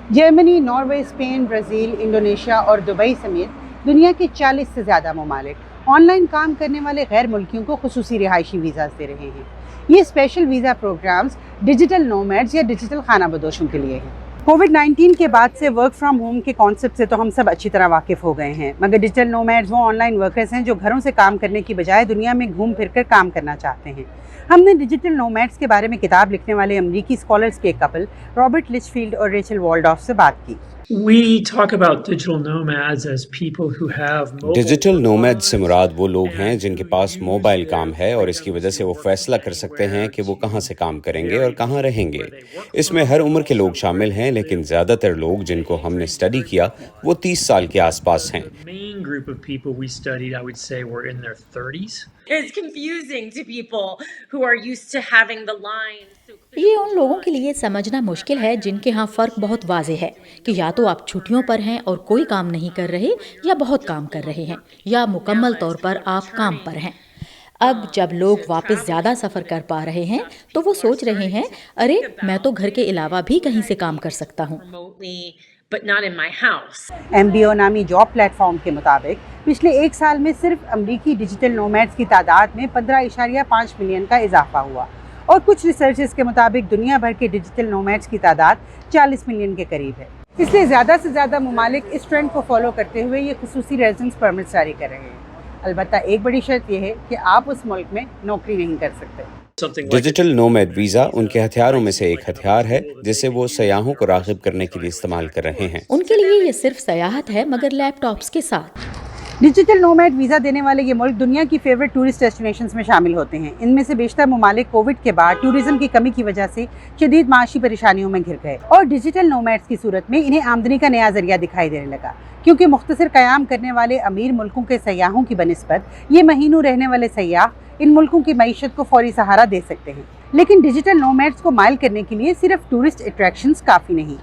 Germany, Norway, Spain, Brazil, Indonesia और Dubai समेत दुनिया के 40 से ज़्यादा ममालिक ऑनलाइन काम करने वाले गैर मुल्कियों को खुसूसी रिहायशी वीज़ाज़ दे रहे हैं। ये special visa programs digital nomads या डिजिटल खानाबदोशों के लिए हैं। कोविड-19 के बाद से वर्क फ्रॉम होम के कॉन्सेप्ट से तो हम सब अच्छी तरह वाकिफ़ हो गए हैं, मगर डिजिटल नोमैड्स वो ऑनलाइन वर्कर्स हैं जो घरों से काम करने की बजाय दुनिया में घूम फिर कर काम करना चाहते हैं। हमने डिजिटल नोमैड्स के बारे में किताब लिखने वाले अमरीकी स्कॉलर्स के कपल रॉबर्ट लिचफील्ड और रेचल वॉल्डॉफ से बात की। We talk about digital nomads as people who have mobile digital nomad से मुराद वो लोग हैं जिनके पास मोबाइल काम है और इसकी वजह से वो फैसला कर सकते हैं कि वो कहाँ से काम करेंगे और कहाँ रहेंगे। इसमें हर उम्र के लोग शामिल हैं, लेकिन ज़्यादातर लोग जिनको हमने स्टडी किया वो 30 साल के आसपास हैं। The main group of people we studied, I would say, were in their 30s. It's confusing to people who are used to having the lines so clear. ये उन लोगों के लिए समझना मुश्किल है जिनके यहाँ फ़र्क बहुत वाज़ेह है कि या तो आप छुट्टियों पर हैं और कोई काम नहीं कर रहे, या बहुत काम कर रहे हैं, या मुकम्मल तौर पर आप काम पर हैं। अब जब लोग वापस ज़्यादा सफ़र कर पा रहे हैं तो वो सोच रहे हैं, अरे मैं तो घर के अलावा भी कहीं से काम कर सकता हूँ। Remotely, but not in my house. MBO नामी जॉब प्लेटफॉर्म के मुताबिक पिछले एक साल में सिर्फ अमरीकी डिजिटल नोमैड्स की तादाद में 15.5 मिलियन का इजाफा हुआ और कुछ रिसर्चर्स के मुताबिक दुनिया भर के डिजिटल नोमैड्स की तादाद 40 मिलियन के करीब है। इसलिए ज़्यादा से ज़्यादा ममालिक इस ट्रेंड को फॉलो करते हुए ये खुसूसी रेजिडेंस परमिट जारी कर रहे हैं। अलबत्ता एक बड़ी शर्त यह है कि आप उस मुल्क में नौकरी नहीं कर सकते। Something like digital nomad visa उनके हथियारों में से एक हथियार है जिसे वो सयाहों को राग़िब करने के लिए इस्तेमाल कर रहे हैं। उनके लिए ये सिर्फ सयाहत है, मगर लैपटॉप्स के साथ। डिजिटल नोमैड वीज़ा देने वाले ये मुल्क दुनिया की फेवरेट टूरिस्ट डेस्टिनेशंस में शामिल होते हैं। इनमें से बेशतर ममालिक कोविड के बाद टूरिज्म की कमी की वजह से शदीद माशी परेशानियों में घिर गए और डिजिटल नोमैड्स की सूरत में इन्हें आमदनी का नया जरिया दिखाई देने लगा, क्योंकि मुख्तसर क़याम करने वाले अमीर मुल्कों के सयाहों की बनिस्बत ये महीनों रहने वाले सयाह इन मुल्कों की मईशत को फौरी सहारा दे सकते हैं। लेकिन डिजिटल नोमैड्स को माइल करने के लिए सिर्फ टूरिस्ट अट्रैक्शंस काफ़ी नहीं।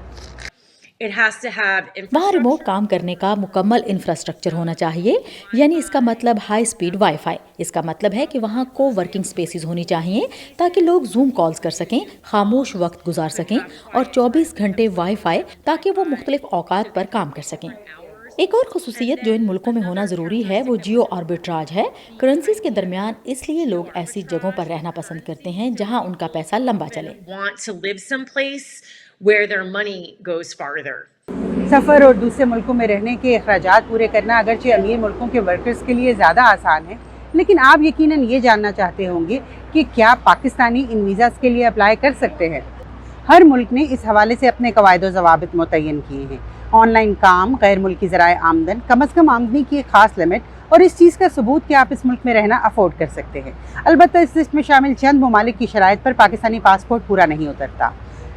It has to have वहाँ रिमोट काम करने का मुकम्मल इंफ्रास्ट्रक्चर होना चाहिए, यानी इसका मतलब हाई स्पीड वाईफाई। इसका मतलब है कि वहाँ को वर्किंग स्पेसेस होनी चाहिए ताकि लोग जूम कॉल्स कर सकें, खामोश वक्त गुजार सकें, और 24 घंटे वाईफाई ताकि वो मुख्तलिफ औकात पर काम कर सकें। एक और खुसूसियत जो इन मुल्कों में होना ज़रूरी है वो जियो आर्बिट्राज है। करेंसीज के दरमियान इसलिए लोग ऐसी जगहों पर रहना पसंद करते हैं जहाँ उनका पैसा लंबा चले। want to live someplace where their money goes farther. सफ़र और दूसरे मुल्कों में रहने के अखराजात पूरे करना अगरचे अमीर मुल्कों के वर्कर्स के लिए ज़्यादा आसान है, लेकिन आप यकीनन ये जानना चाहते होंगे कि क्या पाकिस्तानी इन वीज़ाज़ के लिए अप्लाई कर सकते हैं। हर मुल्क ने इस हवाले से अपने कवायद व ज़वाबित मुतय्यन किए हैं। ऑनलाइन काम, गैर मुल्की ज़राए आमदन, कम अज़ कम आमदनी की एक ख़ास लिमिट और इस चीज़ का सबूत कि आप इस मुल्क में रहना अफोर्ड कर सकते हैं। अलबत्ता इस लिस्ट में शामिल चंद ममालिक की शराइत पर पाकिस्तानी पासपोर्ट पूरा नहीं उतरता।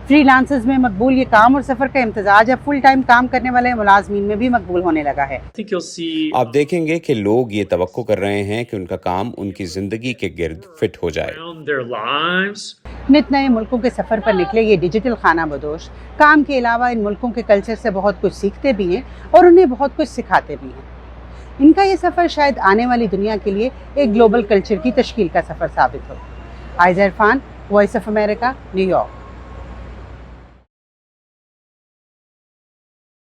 फ्रीलांसर्स में मकबूल ये काम और सफ़र का इम्तजाज अब फुल टाइम काम करने वाले मुलाजमीन में भी मकबूल होने लगा है। I think you'll see आप देखेंगे कि लोग ये तवक्को कर रहे हैं कि उनका काम उनकी ज़िंदगी के गिर्द फिट हो जाए। around their lives. नित नए मुल्कों के सफ़र पर निकले ये डिजिटल खाना बदोश काम के अलावा इन मुल्कों के कल्चर से बहुत कुछ सीखते भी हैं और उन्हें बहुत कुछ सिखाते भी हैं। इनका ये सफ़र शायद आने वाली दुनिया के लिए एक ग्लोबल कल्चर की तश्कील का सफ़र साबित हो। Aiza Irfan, voice of America, New York.